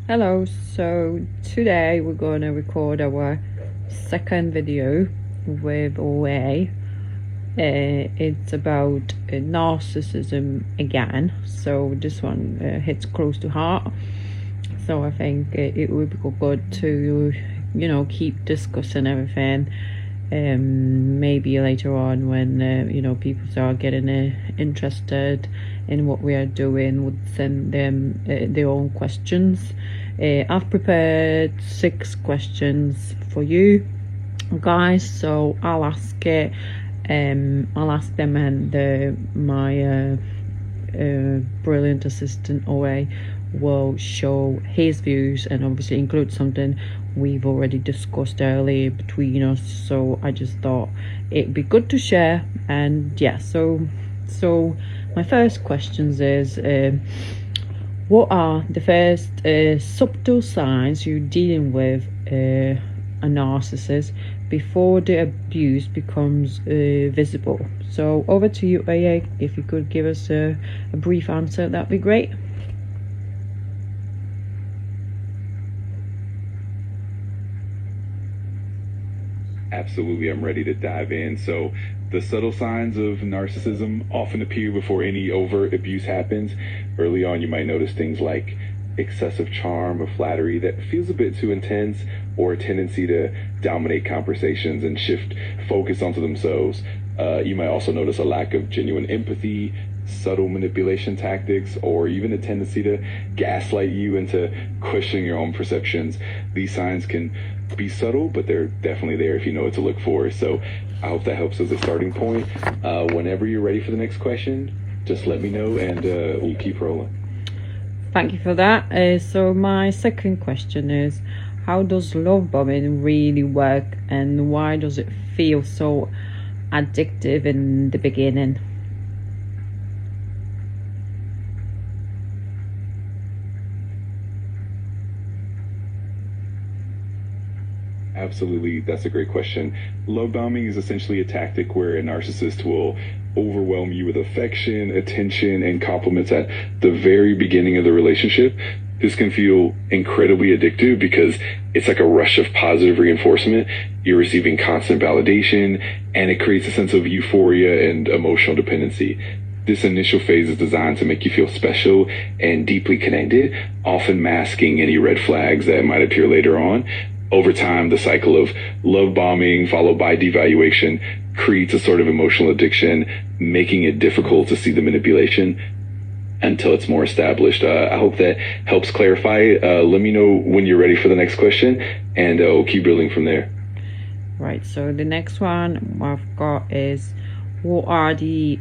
Hello, so today we're going to record our second video with OA. It's about narcissism again, so this one hits close to heart, so I think it would be good to keep discussing everything. Maybe later on when people start getting interested in what we are doing, would send them their own questions. I've prepared 6 questions for you guys, so I'll ask them, and my brilliant assistant OA will show his views and obviously include something we've already discussed earlier between us. So I just thought it'd be good to share. And yeah, so my first questions is what are the first subtle signs you're dealing with a narcissist before the abuse becomes visible? So over to you, AA. If you could give us a brief answer, that'd be great. Absolutely, I'm ready to dive in. So the subtle signs of narcissism often appear before any overt abuse happens. Early on, you might notice things like excessive charm or flattery that feels a bit too intense, or a tendency to dominate conversations and shift focus onto themselves. You might also notice a lack of genuine empathy, subtle manipulation tactics, or even a tendency to gaslight you into questioning your own perceptions. These signs can be subtle, but they're definitely there if you know what to look for. So I hope that helps as a starting point. Whenever you're ready for the next question, just let me know and we'll keep rolling. Thank you for that. So my second question is, how does love bombing really work, and why does it feel so addictive in the beginning? Absolutely, that's a great question. Love bombing is essentially a tactic where a narcissist will overwhelm you with affection, attention, and compliments at the very beginning of the relationship. This can feel incredibly addictive because it's like a rush of positive reinforcement. You're receiving constant validation, and it creates a sense of euphoria and emotional dependency. This initial phase is designed to make you feel special and deeply connected, often masking any red flags that might appear later on. Over time, the cycle of love bombing followed by devaluation creates a sort of emotional addiction, making it difficult to see the manipulation until it's more established. I hope that helps clarify. Let me know when you're ready for the next question, and we'll keep building from there. Right, so the next one I've got is, what are the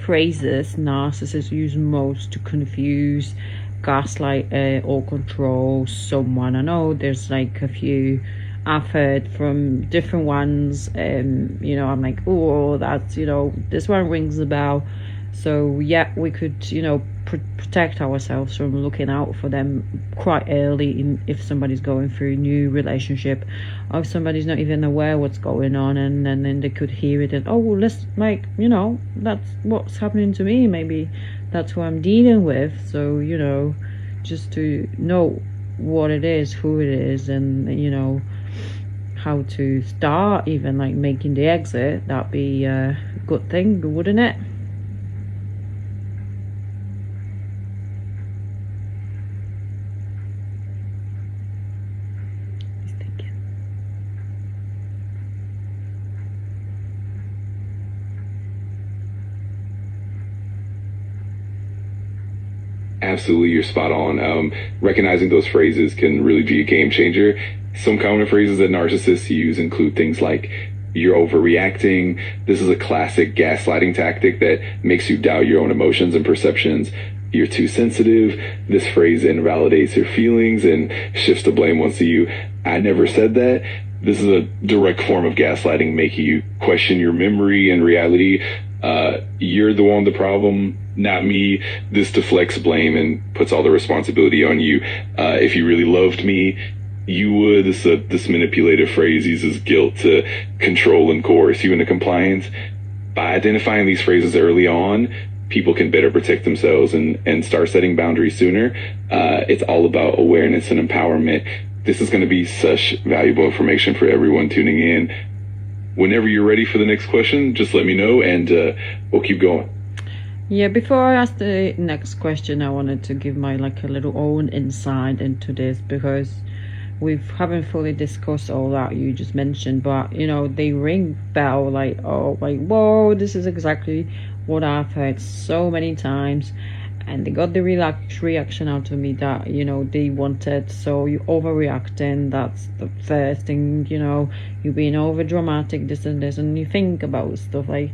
phrases narcissists use most to confuse, gaslight, or control someone? I know there's like a few I've heard from different ones, and I'm like, oh, that's this one rings a bell. So yeah, we could protect ourselves from looking out for them quite early if somebody's going through a new relationship, or if somebody's not even aware what's going on, and then they could hear it and, oh, well, let's that's what's happening to me, maybe that's what I'm dealing with. So just to know what it is, who it is, and how to start even like making the exit, that'd be a good thing, wouldn't it? Absolutely, you're spot on. Recognizing those phrases can really be a game changer. Some common phrases that narcissists use include things like, you're overreacting. This is a classic gaslighting tactic that makes you doubt your own emotions and perceptions. You're too sensitive. This phrase invalidates your feelings and shifts the blame onto you. I never said that. This is a direct form of gaslighting, making you question your memory and reality. You're the one with the problem, not me. This deflects blame and puts all the responsibility on you. If you really loved me, you would. This manipulative phrase uses guilt to control and coerce you into compliance. By identifying these phrases early on, people can better protect themselves and start setting boundaries sooner. It's all about awareness and empowerment. This is going to be such valuable information for everyone tuning in. Whenever you're ready for the next question, just let me know and we'll keep going. Yeah, before I ask the next question, I wanted to give my like a little own insight into this, because we haven't fully discussed all that you just mentioned, but you know, they ring bell like, oh, like, whoa, this is exactly what I've heard so many times, and they got the reaction out of me that, you know, they wanted. So you overreacting, that's the first thing, you know, you being over dramatic, this and this, and you think about stuff like,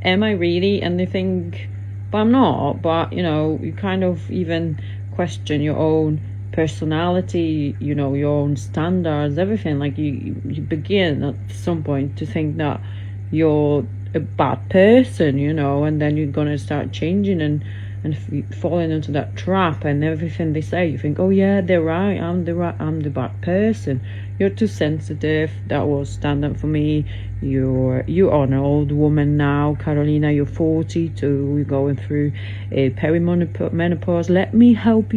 am I really? And they think, but I'm not. But you know, you kind of even question your own personality, you know, your own standards, everything. Like you begin at some point to think that you're a bad person, you know, and then you're gonna start changing and falling into that trap, and everything they say you think, oh yeah, they're right, I'm the bad person, you're too sensitive, that will stand up for me, you are an old woman now, Karolina, you're 42, you're going through a perimenopause, let me help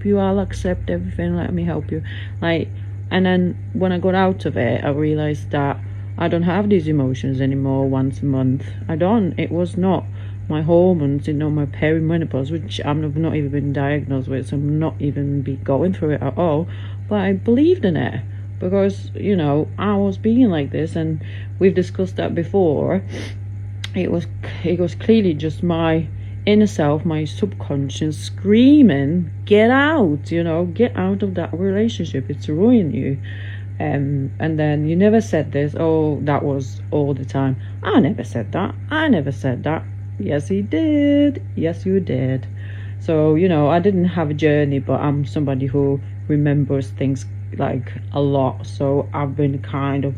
you, I'll accept everything, let me help you. Like, and then when I got out of it, I realized that I don't have these emotions anymore once a month. I don't. It was not my hormones, you know, my perimenopause, which I've not even been diagnosed with, so I'm not even be going through it at all. But I believed in it because, you know, I was being like this, and we've discussed that before. It was clearly just my inner self, my subconscious screaming, get out, you know, get out of that relationship, it's ruining you. And then you never said this, oh, that was all the time. I never said that. Yes, he did. Yes, you did. So, you know, I didn't have a journey, but I'm somebody who remembers things like a lot. So I've been kind of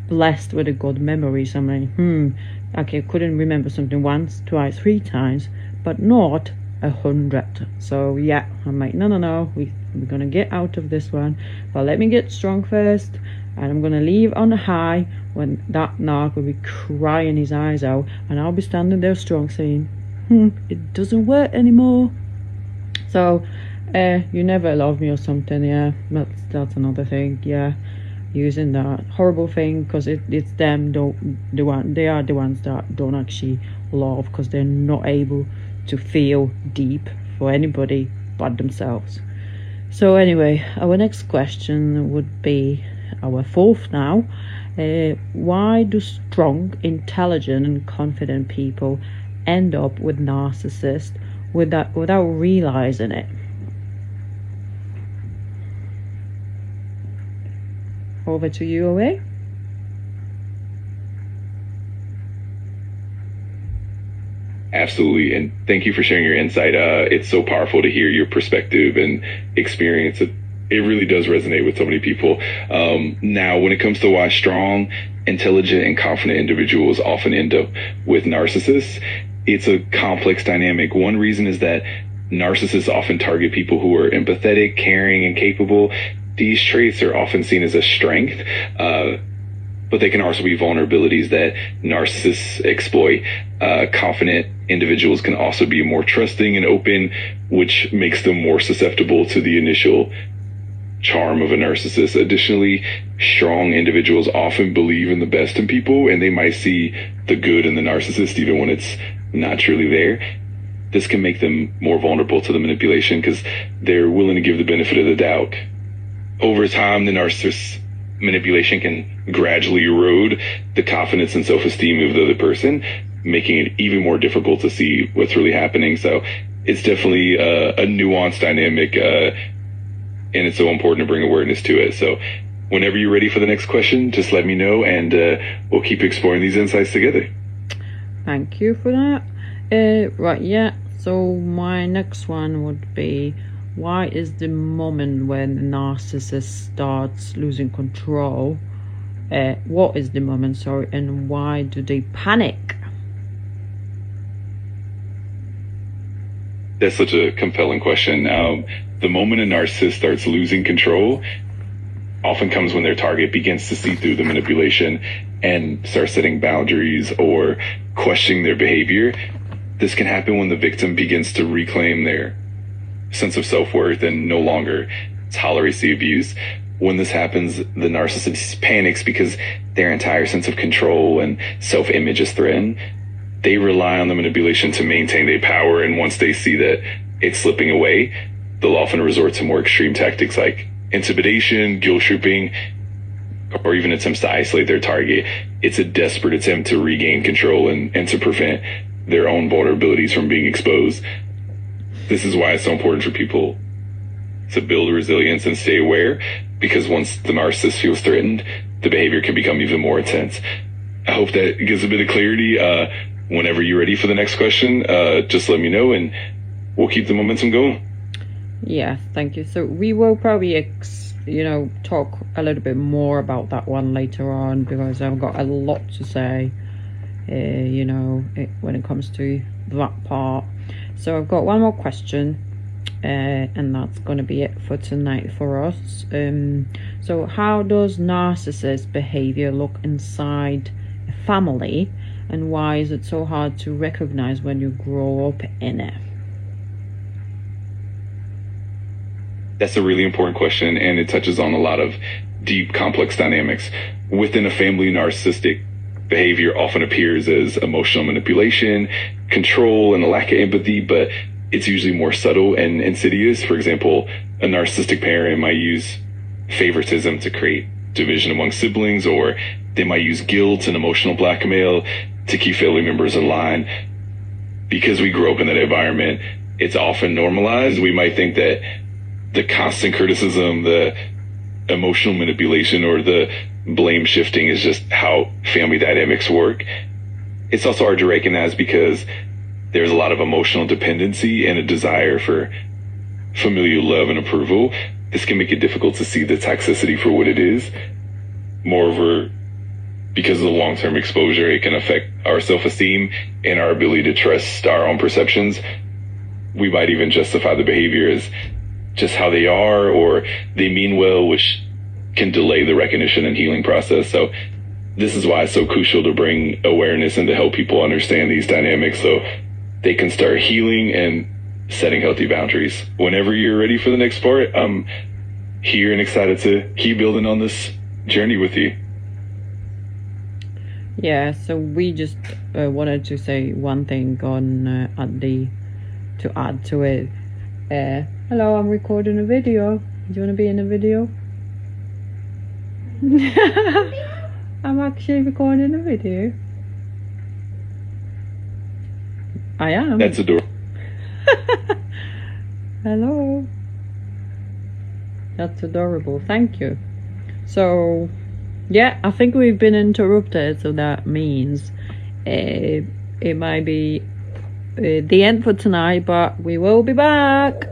blessed with a good memory. So I'm like, okay, couldn't remember something once, twice, 3 times, but not 100. So yeah, I'm like, no, we're gonna get out of this one, but let me get strong first, and I'm gonna leave on a high when that narc will be crying his eyes out, and I'll be standing there strong saying, it doesn't work anymore. So you never love me or something. Yeah, that's another thing. Yeah, using that horrible thing, because it's them, they are the ones that don't actually love, because they're not able to feel deep for anybody but themselves. So anyway, our next question would be our 4th now. Why do strong, intelligent and confident people end up with narcissists without realizing it? Over to you, Owe. Absolutely, and thank you for sharing your insight. It's so powerful to hear your perspective and experience. It really does resonate with so many people. Now, when it comes to why strong, intelligent, and confident individuals often end up with narcissists, it's a complex dynamic. One reason is that narcissists often target people who are empathetic, caring, and capable. These traits are often seen as a strength, but they can also be vulnerabilities that narcissists exploit. Confident individuals can also be more trusting and open, which makes them more susceptible to the initial charm of a narcissist. Additionally, strong individuals often believe in the best in people, and they might see the good in the narcissist even when it's not truly there. This can make them more vulnerable to the manipulation because they're willing to give the benefit of the doubt. Over time, the narcissist's manipulation can gradually erode the confidence and self-esteem of the other person, making it even more difficult to see what's really happening. So it's definitely a nuanced dynamic, and it's so important to bring awareness to it. So whenever you're ready for the next question, just let me know, and we'll keep exploring these insights together. Thank you for that. Right, yeah. So my next one would be, why is the moment when the narcissist starts losing control? What is the moment, sorry, and why do they panic? That's such a compelling question. The moment a narcissist starts losing control often comes when their target begins to see through the manipulation and start setting boundaries or questioning their behavior. This can happen when the victim begins to reclaim their sense of self-worth and no longer tolerates the abuse. When this happens, the narcissist panics because their entire sense of control and self-image is threatened. They rely on the manipulation to maintain their power, and once they see that it's slipping away, they'll often resort to more extreme tactics like intimidation, guilt tripping, or even attempts to isolate their target. It's a desperate attempt to regain control and to prevent their own vulnerabilities from being exposed. This is why it's so important for people to build resilience and stay aware, because once the narcissist feels threatened, the behavior can become even more intense. I hope that gives a bit of clarity. Whenever you're ready for the next question, just let me know and we'll keep the momentum going. Yeah, thank you. So we will probably talk a little bit more about that one later on, because I've got a lot to say when it comes to that part. So I've got one more question, and that's going to be it for tonight for us. So how does narcissist behavior look inside a family, and why is it so hard to recognize when you grow up in it? That's a really important question, and it touches on a lot of deep, complex dynamics. Within a family, narcissistic behavior often appears as emotional manipulation, control, and a lack of empathy, but it's usually more subtle and insidious. For example, a narcissistic parent might use favoritism to create division among siblings, or they might use guilt and emotional blackmail to keep family members in line. Because we grew up in that environment, it's often normalized. We might think that the constant criticism, the emotional manipulation, or the blame shifting is just how family dynamics work. It's also hard to recognize because there's a lot of emotional dependency and a desire for familial love and approval. This can make it difficult to see the toxicity for what it is. Moreover, because of the long-term exposure, it can affect our self-esteem and our ability to trust our own perceptions. We might even justify the behavior as just how they are, or they mean well, which can delay the recognition and healing process. So this is why it's so crucial to bring awareness and to help people understand these dynamics so they can start healing and setting healthy boundaries. Whenever you're ready for the next part, I'm here and excited to keep building on this journey with you. Yeah, so we just wanted to say one thing on to add to it. Hello, I'm recording a video. Do you want to be in a video? I'm actually recording a video. I am. That's adorable. Hello. That's adorable. Thank you. So, yeah, I think we've been interrupted, so that means it might be the end for tonight, but we will be back.